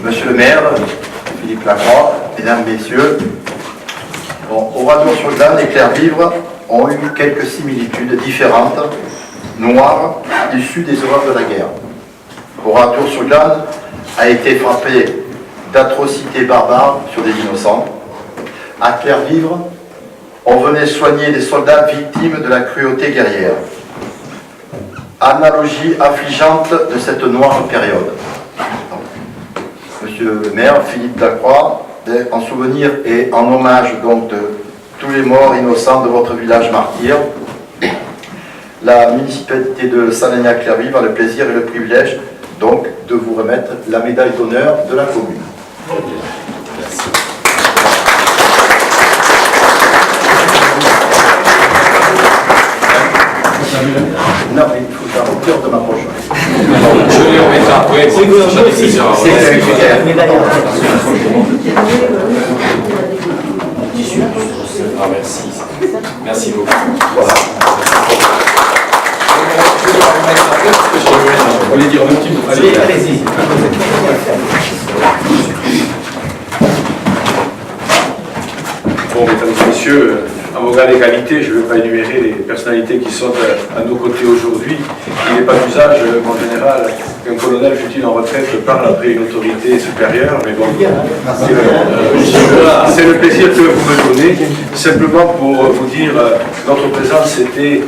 Monsieur le maire, Philippe Lacroix, mesdames, messieurs, Oradour-sur-Glane et Clairvivre ont eu quelques similitudes différentes, noires, issues des horreurs de la guerre. Oradour-sur-Glane a été frappé d'atrocités barbares sur des innocents. À Clairvivre, on venait soigner des soldats victimes de la cruauté guerrière. Analogie affligeante de cette noire période. Monsieur le maire, Philippe Lacroix, en souvenir et en hommage donc de tous les morts innocents de votre village martyr, la municipalité de Salagnac-Clairvivre a le plaisir et le privilège donc de vous remettre la médaille d'honneur de la commune. Merci. Non, mais il faut faire au cœur de ma poche. Je les remettrai après. C'est la médaille. Ah, merci. Merci beaucoup. Voilà. Vous voulez dire un petit mot? Allez-y. Bon, mesdames et messieurs, à mon grade d'égalité, je ne vais pas énumérer les personnalités qui sont à nos côtés aujourd'hui. Il n'est pas d'usage, en général, qu'un colonel fût-il en retraite parle après une autorité supérieure, mais bon, c'est le plaisir que vous me donnez. Simplement pour vous dire, notre présence était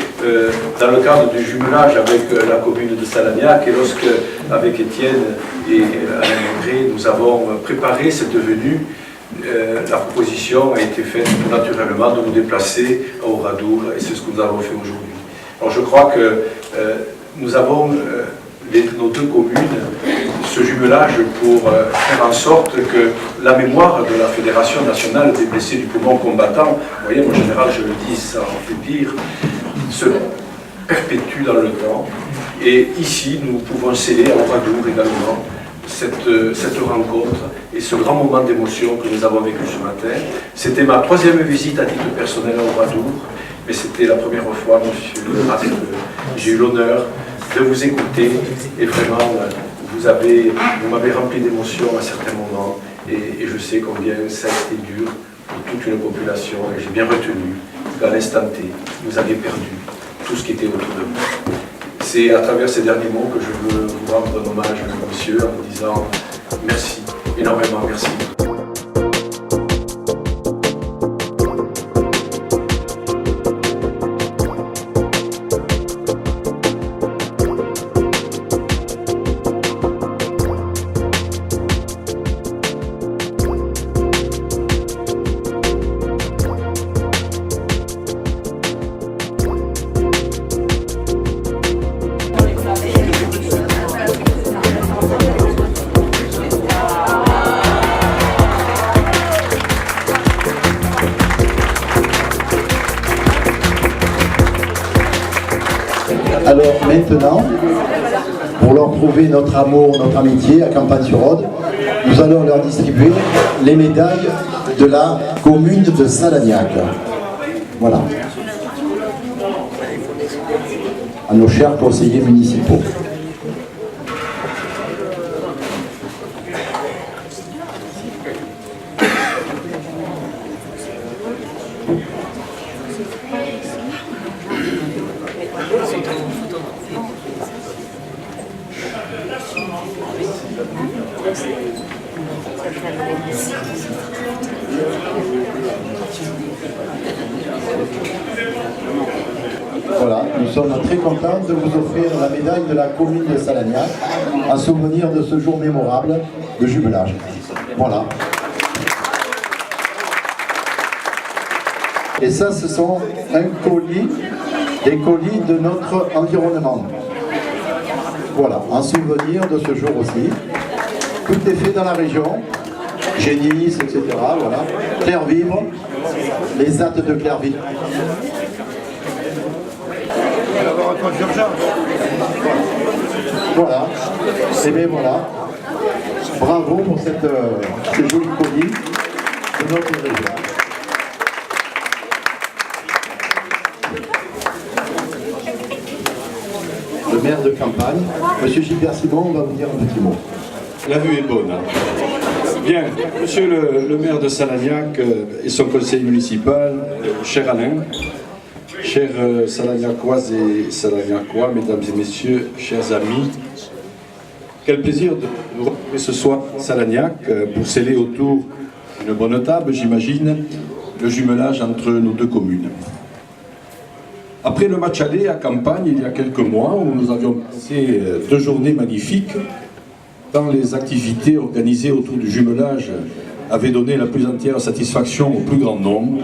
dans le cadre du jumelage avec la commune de Salagnac, et lorsque, avec Étienne et Alain Maigret, nous avons préparé cette venue, la proposition a été faite naturellement de nous déplacer à Oradour, et c'est ce que nous avons fait aujourd'hui. Alors je crois que nous avons, nos deux communes, ce jumelage pour faire en sorte que la mémoire de la Fédération nationale des blessés du poumon combattant, vous voyez, en général je le dis, ça en fait pire, se perpétue dans le temps. Et ici, nous pouvons sceller à Oradour également cette rencontre et ce grand moment d'émotion que nous avons vécu ce matin. C'était ma troisième visite à titre personnel à Oradour, mais c'était la première fois, monsieur le maire, que j'ai eu l'honneur de vous écouter, et vraiment, vous m'avez rempli d'émotions à certains moments, et je sais combien ça a été dur pour toute une population, et j'ai bien retenu qu'à l'instant T, vous avez perdu tout ce qui était autour de vous. C'est à travers ces derniers mots que je veux vous rendre un hommage, monsieur, en vous disant merci, énormément merci. Alors maintenant, pour leur prouver notre amour, notre amitié à Campagne-sur-Aude, nous allons leur distribuer les médailles de la commune de Salagnac. Voilà. À nos chers conseillers municipaux. Voilà, nous sommes très contents de vous offrir la médaille de la commune de Salagnac en souvenir de ce jour mémorable de jumelage. Voilà. Et ça, ce sont des colis de notre environnement. Voilà, en souvenir de ce jour aussi. Tout est fait dans la région, Génis, etc. Voilà. Clairvivre, les actes de Clairvivre. Voilà. Et bien voilà. Bravo pour ces jolis colis de notre région. maire de campagne. Monsieur Gilbert Simon, on va vous dire un petit mot. La vue est bonne. Bien, monsieur le maire de Salagnac et son conseil municipal, cher Alain, chers Salagnacoises et Salagnacois, mesdames et messieurs, chers amis, quel plaisir de vous retrouver ce soir à Salagnac pour sceller autour d'une bonne table, j'imagine, le jumelage entre nos deux communes. Après le match aller à Campagne, il y a quelques mois, où nous avions passé 2 journées magnifiques, tant les activités organisées autour du jumelage avaient donné la plus entière satisfaction au plus grand nombre,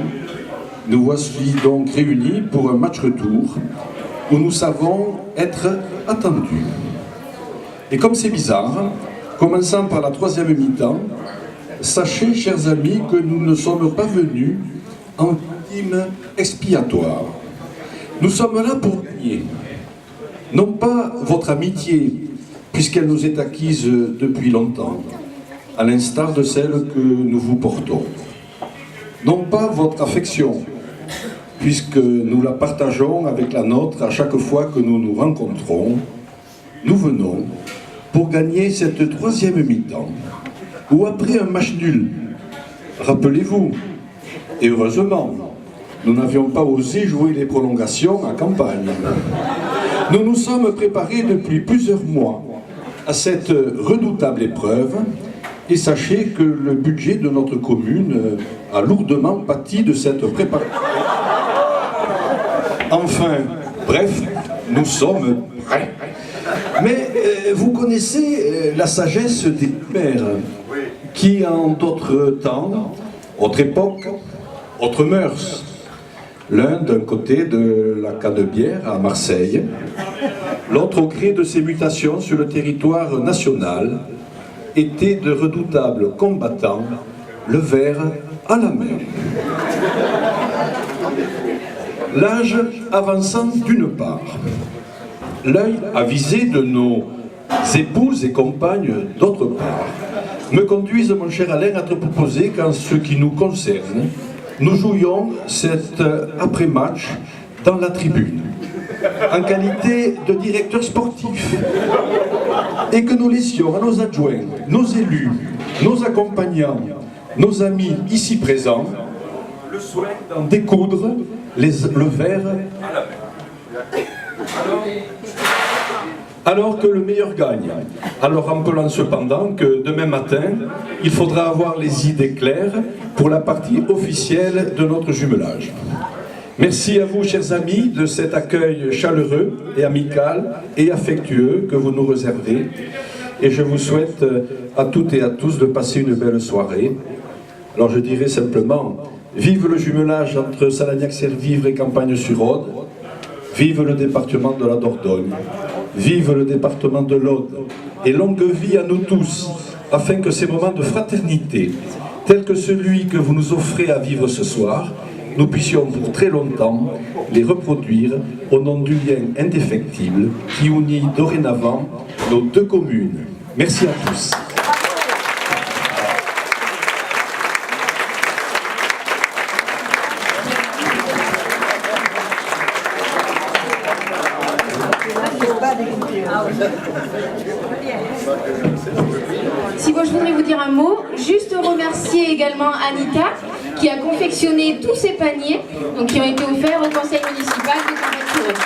nous voici donc réunis pour un match retour, où nous savons être attendus. Et comme c'est bizarre, commençant par la 3e mi-temps, sachez, chers amis, que nous ne sommes pas venus en victime expiatoire. Nous sommes là pour gagner. Non pas votre amitié, puisqu'elle nous est acquise depuis longtemps, à l'instar de celle que nous vous portons. Non pas votre affection, puisque nous la partageons avec la nôtre à chaque fois que nous nous rencontrons. Nous venons pour gagner cette 3e mi-temps, ou après un match nul. Rappelez-vous, et heureusement, nous n'avions pas osé jouer les prolongations à Campagne. Nous nous sommes préparés depuis plusieurs mois à cette redoutable épreuve, et sachez que le budget de notre commune a lourdement pâti de cette préparation. Enfin, bref, nous sommes prêts. Mais vous connaissez la sagesse des maires, qui en d'autres temps, autre époque, autres mœurs, l'un d'un côté de la Canebière à Marseille, l'autre au gré de ses mutations sur le territoire national, étaient de redoutables combattants, le verre à la main. L'âge avançant d'une part, l'œil avisé de nos épouses et compagnes d'autre part, me conduisent, mon cher Alain, à te proposer qu'en ce qui nous concerne, nous jouions cet après-match dans la tribune, en qualité de directeur sportif, et que nous laissions à nos adjoints, nos élus, nos accompagnants, nos amis ici présents, le soin d'en découdre le verre à la main. Alors que le meilleur gagne. Alors rappelant cependant que demain matin, il faudra avoir les idées claires pour la partie officielle de notre jumelage. Merci à vous, chers amis, de cet accueil chaleureux et amical et affectueux que vous nous réservez. Et je vous souhaite à toutes et à tous de passer une belle soirée. Alors je dirais simplement, vive le jumelage entre Salagnac-Servivre et Campagne-sur-Aude. Vive le département de la Dordogne. Vive le département de l'Aude. Et longue vie à nous tous, afin que ces moments de fraternité, tels que celui que vous nous offrez à vivre ce soir, nous puissions pour très longtemps les reproduire au nom du lien indéfectible qui unit dorénavant nos deux communes. Merci à tous. Si moi je voudrais vous dire un mot, juste remercier également Anita qui a confectionné tous ces paniers donc qui ont été offerts au conseil municipal de Campagne-sur-Aude.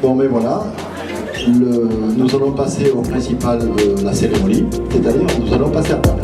Bon, mais voilà, nous allons passer au principal de la cérémonie, c'est-à-dire nous allons passer à table.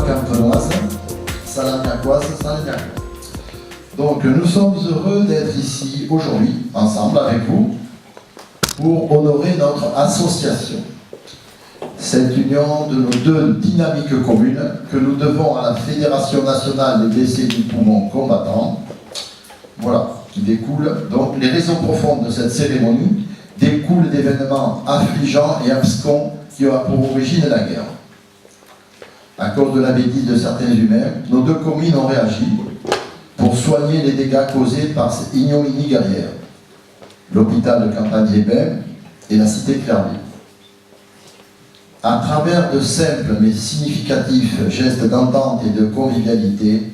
Campenoise, Salagnacoise, Salagnac. Donc nous sommes heureux d'être ici aujourd'hui, ensemble avec vous, pour honorer notre association. Cette union de nos deux dynamiques communes que nous devons à la Fédération nationale des blessés du poumon combattant, voilà, qui découle. Donc les raisons profondes de cette cérémonie découlent d'événements affligeants et abscons qui ont pour origine la guerre. À cause de la bêtise de certains humains, nos deux communes ont réagi pour soigner les dégâts causés par ces ignominies guerrières. L'hôpital de Campagne-les-Bains et la cité Clairville. À travers de simples mais significatifs gestes d'entente et de convivialité,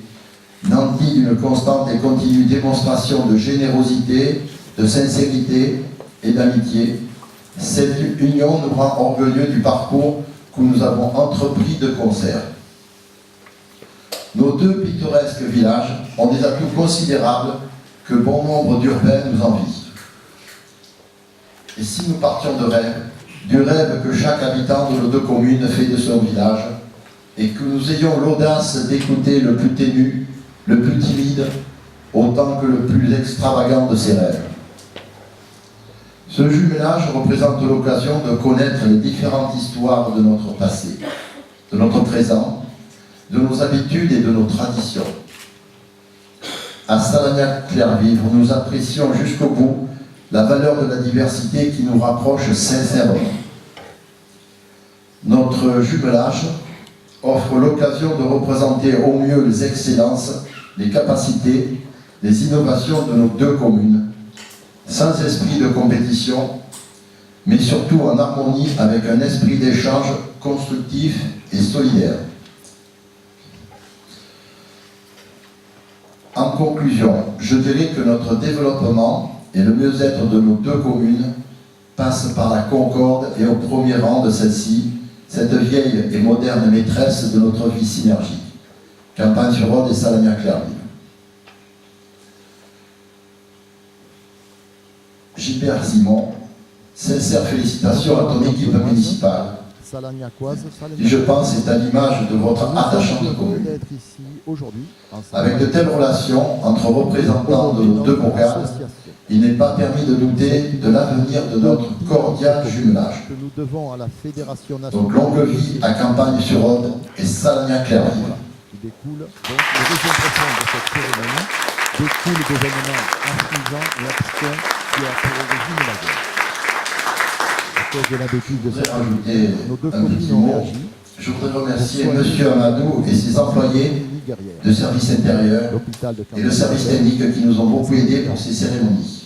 nantis d'une constante et continue démonstration de générosité, de sincérité et d'amitié, cette union nous rend orgueilleux du parcours que nous avons entrepris de concert. Nos deux pittoresques villages ont des atouts considérables que bon nombre d'urbains nous envient. Et si nous partions de rêve, du rêve que chaque habitant de nos deux communes fait de son village, et que nous ayons l'audace d'écouter le plus ténu, le plus timide, autant que le plus extravagant de ses rêves. Ce jumelage représente l'occasion de connaître les différentes histoires de notre passé, de notre présent, de nos habitudes et de nos traditions. À Salagnac-Clairville, nous apprécions jusqu'au bout la valeur de la diversité qui nous rapproche sincèrement. Notre jumelage offre l'occasion de représenter au mieux les excellences, les capacités, les innovations de nos deux communes, sans esprit de compétition, mais surtout en harmonie avec un esprit d'échange constructif et solidaire. En conclusion, je dirais que notre développement et le mieux-être de nos deux communes passe par la concorde et au premier rang de celle-ci, cette vieille et moderne maîtresse de notre vie synergique, Campagne-sur-Rhône et Salagnac-Clairville. Gilbert Simon, sincères félicitations à ton équipe municipale, qui je pense est à l'image de votre attachante commune. Avec de telles relations entre représentants de nos deux bourgades, il n'est pas permis de douter de l'avenir de notre cordial jumelage. Donc longue vie à Campagne-sur-Rhône et Salagnac-Clairville. Découle donc les raisons profondes de cette cérémonie découlent d'événements affligeants et abscons qui ont pour origine la guerre. À cause de la bêtise de cette ajouter nos deux un petit communes ont mot. réagi. Je voudrais remercier M. Amadou et ses employés de service intérieur et le service technique qui nous ont beaucoup aidés pour ces cérémonies.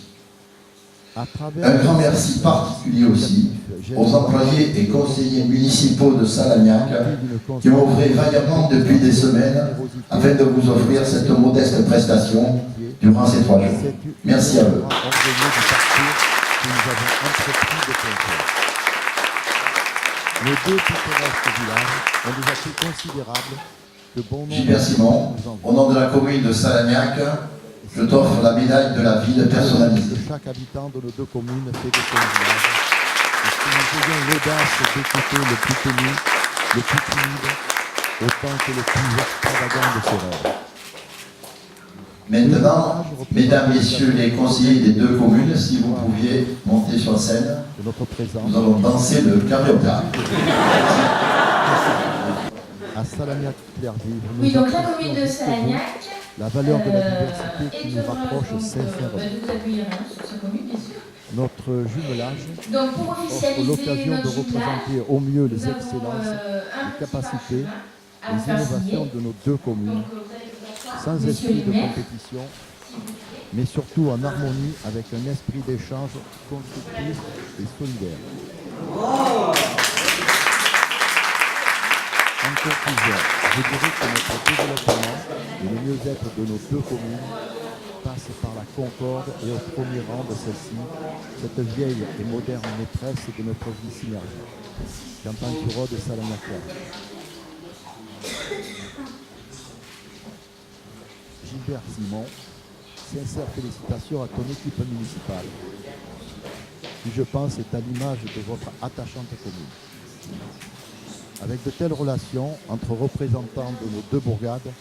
Un grand merci particulier aussi aux employés et conseillers municipaux de Salagnac qui ont œuvré vaillamment depuis des semaines afin de vous offrir cette modeste prestation durant ces 3 jours. Merci à eux. Nos deux pittoresques villages ont des atouts considérables que bon nombre Gilbert Simon, au nom de la commune de Salagnac, je t'offre la médaille de la ville personnalisée. Chaque habitant de nos deux communes fait de son village. Et si nous ayons l'audace d'écouter le plus connu, le plus timide, autant que le plus extravagant de ses rêves. Maintenant, mesdames, messieurs les conseillers des deux communes, si vous pouviez monter sur scène, De notre présence nous allons danser le carioca. à Salagnac-Clairville. Oui, donc la commune de Salagnac La valeur de la diversité qui est nous heureux rapproche donc, sincèrement. de vous accueillir sur sa commune, bien sûr. Notre jumelage Donc pour offre officialiser l'occasion de notre jumelage, représenter au mieux les nous avons excellences, un les capacités, petit parchemin à les faire innovations signer. de nos deux communes, Donc vous allez vous asseoir, sans messieurs esprit les de maires, compétition, s'il vous plaît. mais surtout en harmonie avec un esprit d'échange constructif et solidaire. En conclusion, je dirais que notre développement et le mieux-être de nos deux communes passe par la concorde et au premier rang de celle-ci, cette vieille et moderne maîtresse de notre vie synergique. Campagne-sur-Rhône et Salagnac-Clairville. Gilbert Simon, sincères félicitations à ton équipe municipale, qui je pense est à l'image de votre attachante commune. Avec de telles relations entre représentants de nos deux bourgades,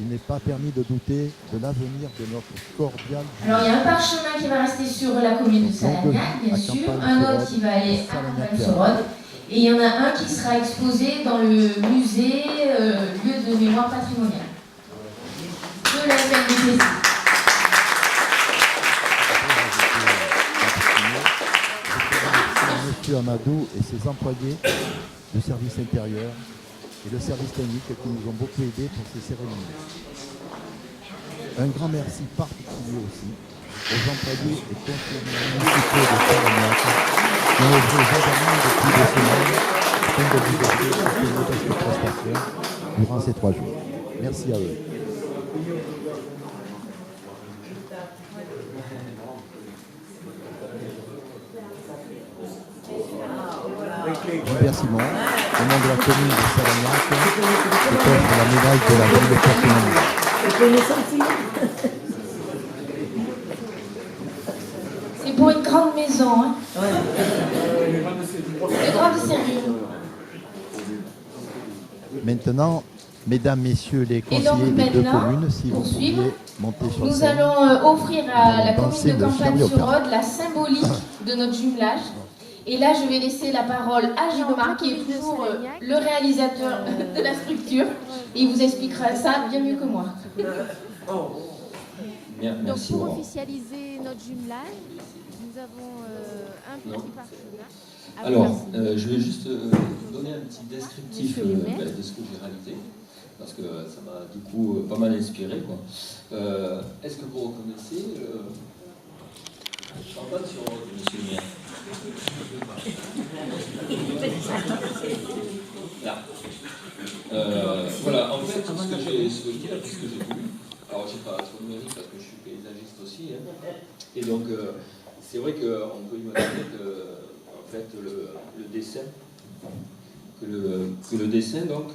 il n'est pas permis de douter de l'avenir de notre cordial. Alors il y a un parchemin qui va rester sur la commune de Salagnac, bien sûr, un autre qui va aller à Campagne-sur-Rhône, Et il y en a un qui sera exposé dans le musée lieu de mémoire patrimoniale de la FNBPC. Monsieur Amadou et ses employés du service intérieur et le service technique qui nous ont beaucoup aidés pour ces cérémonies. Un grand merci particulier aussi aux employés et conseillers municipaux de Salagnac qui ont œuvré violemment depuis des semaines afin de vous offrir cette modeste prestation durant ces 3 jours. Merci à eux. Gilbert Simon, au nom de la commune de Salagnac, qui offre la médaille de la ville de Porte-Monnaie. C'est pour une grande maison, hein. De grande sérieux. Maintenant, mesdames, messieurs les Et donc conseillers des deux maintenant, communes, si vous pour suivre, pouviez monter sur nous scène. allons offrir à la danser commune de le Campagne-sur-Rhôde la symbolique de notre jumelage. Et là, je vais laisser la parole à Jean-Marc, qui est toujours le réalisateur de la structure. Et il vous expliquera ça bien mieux que moi. Donc Merci pour Laurent. officialiser notre jumelage, nous avons un petit parchemin. Ah, Alors, merci. je vais juste donner un petit descriptif Monsieur le maire. de ce que j'ai réalisé, parce que ça m'a du coup pas mal inspiré, quoi. Est-ce que vous reconnaissez Campagne sur Rhôde, monsieur le maire? Là. Voilà, en fait, ce que j'ai souhaité, ce que j'ai voulu, alors j'ai pas trop de mérite parce que je suis paysagiste aussi, hein, et donc c'est vrai qu'on peut imaginer que en fait, le dessin, que le dessin donc,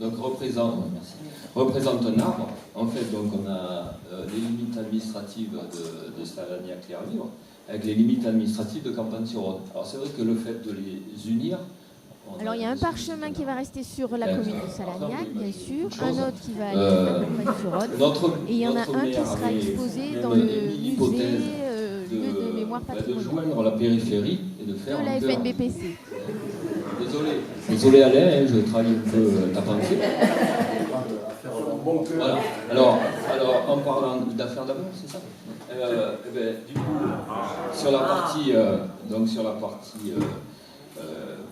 donc représente un arbre. En fait, donc on a les limites administratives de Salagnac-Clairvivre avec les limites administratives de Campagne-sur-Rhôde. Alors c'est vrai que le fait de les unir. Alors il y a un parchemin qui va rester sur la commune de Salagnac, bien sûr, un autre qui va aller Euh, à Campagne-sur-Rhôde, et il y en a un qui sera exposé dans le musée lieu de mémoire de patrimoniale joindre la périphérie et de faire de la un cœur. FNBPC. Désolé Alain, hein, je travaille un peu ta pensée. Voilà. Alors, en parlant d'affaires d'amour, c'est ça du coup, sur la partie,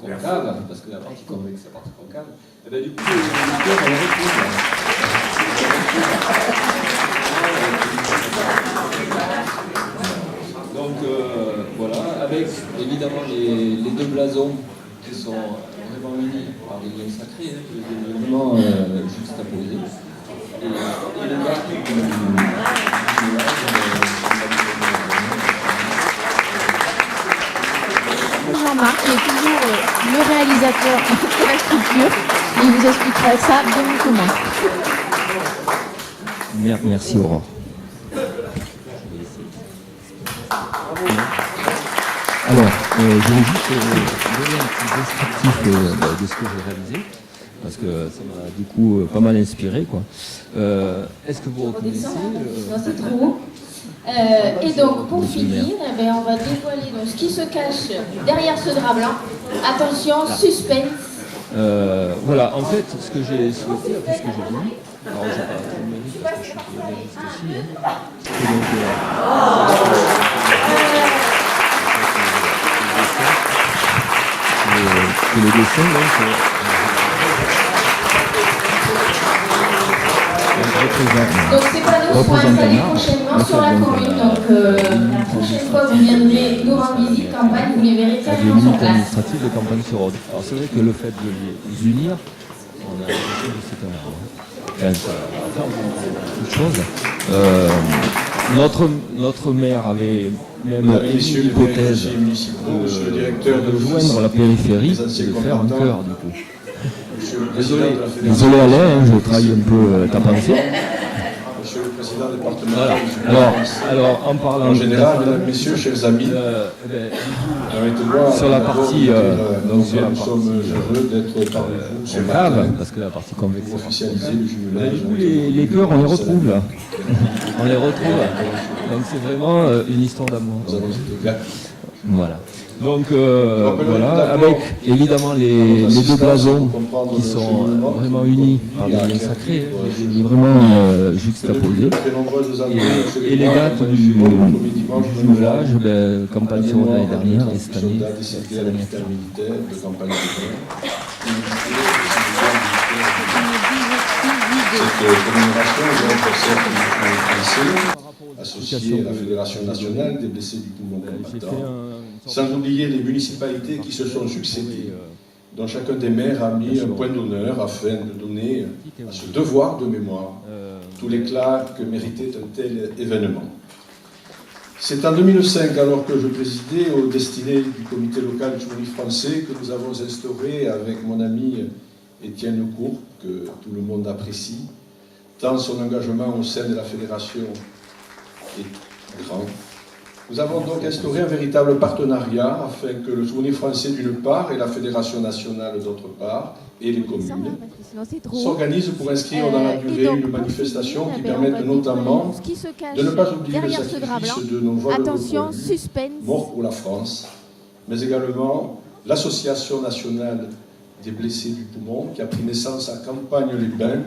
concave, parce que la partie convexe, c'est la partie concave, du coup, on les retrouve. Donc, voilà, avec évidemment les deux blasons qui sont vraiment unis par des liens sacrés, hein, que j'ai vraiment juste à poser. Et le gars Jean-Marc, qui est toujours le réalisateur de la structure. Et il vous expliquera ça bien mieux que moi. Merci Aurore. Alors, je vais juste donner un petit descriptif de ce que j'ai réalisé, parce que ça m'a du coup pas mal inspiré, quoi. Est-ce que vous reconnaissez Non, c'est trop haut. Et donc, pour finir, eh bien, on va dévoiler donc, ce qui se cache derrière ce drap blanc. Attention, suspense. Voilà, en fait, ce que j'ai souhaité, après ce que j'ai voulu, alors j'ai pas trop de mérite parce que je suis paysagiste aussi, hein, c'est donc, que le dessin, donc, Donc ces panneaux seront installés prochainement sur la commune. Donc la prochaine fois que vous viendrez nous rendre visite campagne, vous les verrez les carrément sur limites place. administratives de Campagne-sur-Rhôde. Alors c'est vrai que le fait de les unir, on a l'impression que c'est un chose. Notre maire avait même émis l'hypothèse de joindre la périphérie et de faire un cœur du coup. Désolé Alain, hein, je travaille un peu ta pensée. Monsieur le Président départemental. Voilà. Alors, en parlant En général, mesdames, messieurs, chers amis, sur la partie, nous sommes heureux d'être parmi vous ce matin parce que la partie convexe, pour officialiser le jumelage. du coup, les cœurs, on les retrouve là. On les retrouve. Donc c'est vraiment une histoire d'amour. Voilà. Donc voilà, avec évidemment les deux blasons qui sont vraiment unis par des liens sacrés, vraiment juxtaposés. Et les dates du jumelage, campagne sur l'année dernière et cette année, c'est la dernière. Cette commémoration est donc certes associée à la Fédération nationale des blessés du poumon combattant, sans oublier les municipalités qui se sont succédées, dont chacun des maires a mis un point d'honneur afin de donner à ce devoir de mémoire tout l'éclat que méritait un tel événement. C'est en 2005, alors que je présidais aux destinées du comité local du Jumelage français, que nous avons instauré avec mon ami Étienne Court, que tout le monde apprécie, tant son engagement au sein de la fédération est grand. Nous avons donc instauré un véritable partenariat afin que le Souvenir français d'une part et la Fédération nationale d'autre part et les communes s'organisent pour inscrire dans la durée une manifestation qui permette notamment de ne pas oublier le sacrifice de nos volontaires morts pour la France, mais également l'Association nationale des blessés du poumon qui a pris naissance à Campagne-les-Bains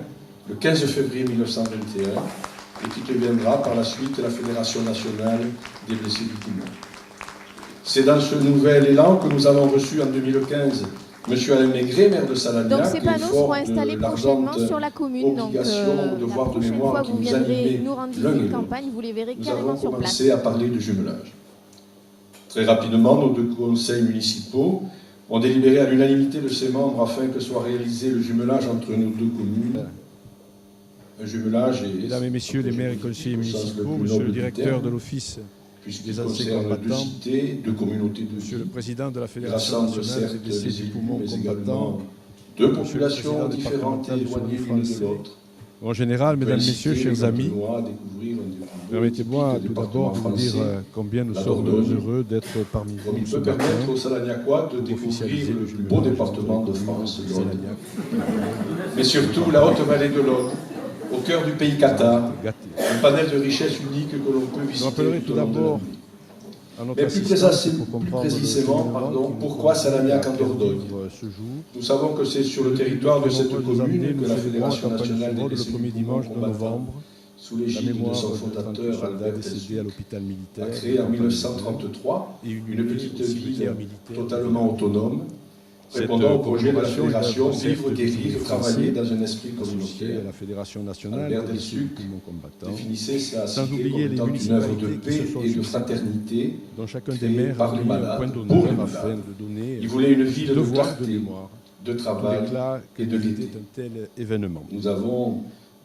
le 15 février 1921 et qui deviendra par la suite la Fédération nationale des blessés du poumon. C'est dans ce nouvel élan que nous avons reçu en 2015 M. Alain Maigret, maire de Salagnac. Donc ces panneaux seront installés prochainement sur la commune. Donc la prochaine fois que vous viendrez nous rendre visite campagne, vous les verrez carrément sur place. Nous avons commencé à parler de jumelage. Très rapidement, nos deux conseils municipaux ont délibéré à l'unanimité de ses membres afin que soit réalisé le jumelage entre nos deux communes. Un jumelage est... Mesdames et messieurs les maires et conseillers municipaux, monsieur le directeur de l'office des anciens combattants, deux communautés de monsieur le président de la Fédération nationale des blessés du poumon combattants, deux populations différentes et éloignées l'une de l'autre. En général, mesdames, messieurs, chers amis, permettez-moi tout d'abord de vous dire combien nous sommes heureux d'être parmi vous il ce peut matin permettre aux Salagnacois de découvrir le plus beau département de France, l'Aude, mais surtout la haute vallée de l'Aude, au cœur du pays cathare, un panel de richesses uniques que l'on peut visiter. Je rappellerai tout d'abord à notre Mais plus précisément, pourquoi Salagnac en Dordogne? Nous savons que c'est sur le territoire de cette commune que la Fédération nationale des blessés du poumon combattants, sous l'égide de son fondateur Albert Delsuc, a créé en 1933 une petite ville totalement autonome, répondant au projet de la Fédération Vivre, Guérir, Travailler dans un esprit communautaire. La Fédération nationale Albert des blessés du Delsuc poumon combattants, définissait sa sans cité oublier comme les étant une œuvre de municipalités qui paix se sont et de succédé, fraternité dont chacun des créée maires par a les mis un malades point pour d'honneur les afin malades. de donner Il voulait une ville de devoir clarté, de mémoire, de tout travail l'éclat et de mérité gaieté. d'un tel événement. Nous avons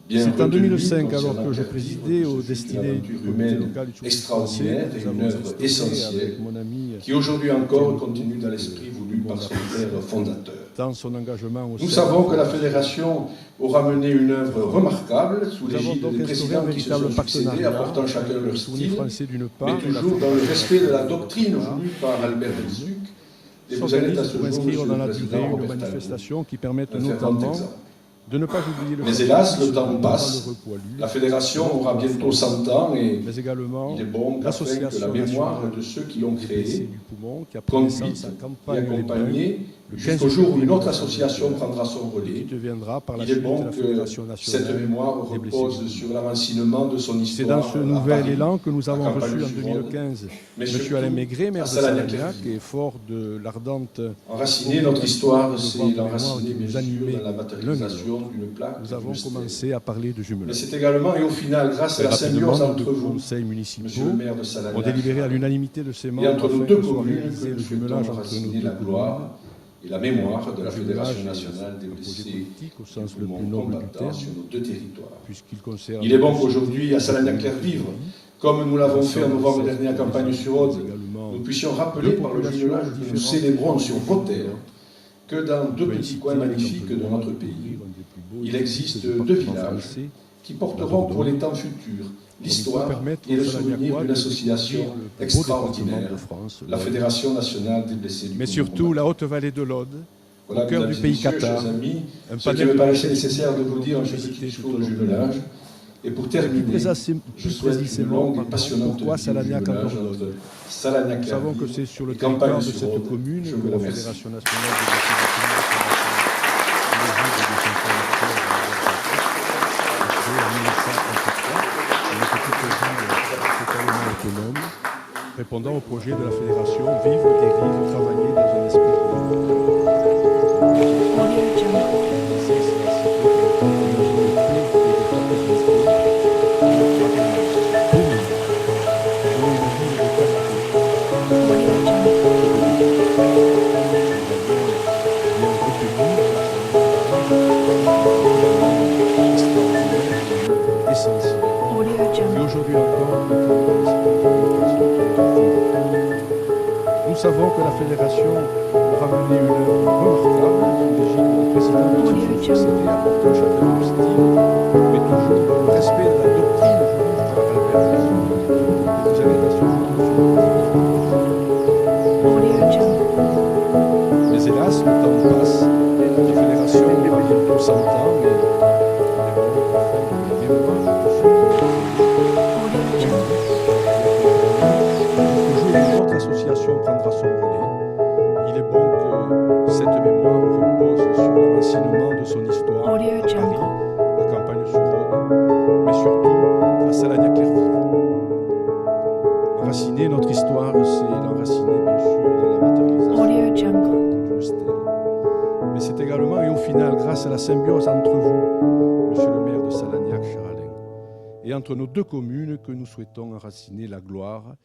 bien C'est en retenu 2005, alors concernant que je Claire présidais Vivre, aux que ce fut destinées une du aventure comité humaine local du extraordinaire et une œuvre avec essentielle mon ami qui aujourd'hui encore continue dans l'esprit voulu par son père fondateur. dans son engagement au Nous sein savons de que la Fédération aura mené une œuvre remarquable sous Nous avons l'égide donc des instauré un présidents qui se véritable sont succédés, partenariat apportant chacun avec leur le Souvenir style, français d'une part mais et la toujours dans le Fédération respect de la doctrine nationale voulue par Albert Delsuc. Et vous en êtes à s'organise ce pour jour, inscrire Monsieur dans le la Président durée une Robert Talbot. manifestation qui permette Un fervent notamment exemple. de ne pas oublier le Mais hélas, le temps sacrifice passe. malheureux poilu, La Fédération aura bientôt 100 ans et mais également il est bon qu'afin que la l'Association mémoire nationale de ceux qui l'ont des blessés créée du poumon qui a pris conduite naissance à et Campagne accompagnée le 15 jusqu'au jour où une autre février association prendra son qui relais. deviendra par la Il est suite bon la que Fédération nationale cette mémoire des blessés repose du sur l'enracinement de son C'est histoire. dans ce à nouvel Paris, élan que nous avons à reçu en Campagne-sur-Rhône, 2015 mais M. surtout Alain Maigret, maire à de Salagnac, Salagnac, et fort de l'ardente enraciner notre histoire, devoir c'est de mémoire l'enraciner qui bien nous sûr animait dans la l'un et matérialisation d'une plaque. nous avons d'une stèle. commencé à parler de Mais jumelage. c'est également, et au final, grâce à Très la rapidement, symbiose nos entre deux vous, conseils Monsieur municipaux le maire de ont Salagnac, délibéré à l'unanimité de ces et membres entre afin nos deux que soit communes, réalisé que le nous jumelage souhaitons entre nos enraciner deux la communes. gloire et la mémoire de la Le Fédération jumelage nationale des est un projet blessés politique au sens du le poumon plus noble du combattant terme, sur nos deux territoires. puisqu'il concerne... Il est bon qu'aujourd'hui, à Salagnac-Clair-Vivre, comme nous l'avons fait en novembre dernier à Campagne-sur-Rhône, nous puissions rappeler par le jumelage que nous célébrons sur vos terres que dans deux petits coins magnifiques de notre pays, il existe deux villages qui porteront pour les temps futurs l'histoire et le souvenir d'une association extraordinaire, la Fédération nationale des blessés du Mais poumon surtout combattant. la haute vallée de l'Aude, Voilà, au cœur du mesdames et pays messieurs, cathare, chers amis, un ce qui panel me de paraissait richesses nécessaire de vous dire en ce visité petit tout discours au de long de jumelage, Et pour terminer, je souhaite une longue et passionnante pourquoi Salagnac en Nous Dordogne. Nous savons que c'est sur le campagne territoire de sur cette Rhône. commune Je que vous la remercie. Fédération nationale des lycées de communication autonome, répondant au projet de la Fédération Vivre, guérir, travailler dans un esprit essentiel. Et aujourd'hui encore, nous savons que la Fédération aura mené une œuvre remarquable sous l'égide de la présidente de cette société, apportant chacun leur style, mais toujours dans le respect de la doctrine juive par la révélation que vous avez à ce jour. Mais hélas, le temps passe, la Fédération aura bientôt 100 ans, mais notre association prendra son relais. Il est bon que cette mémoire repose sur l'enracinement de son histoire à Paris, à Campagne-sur-Rhône, mais surtout à Salagnac-Clerville. Enraciner notre histoire, c'est l'enraciner bien sûr dans la matérialisation d'une stèle. Mais c'est également et au final grâce à la symbiose entre vous, monsieur le maire de Salagnac, cher Alain, et entre nos deux communes que nous souhaitons enraciner la gloire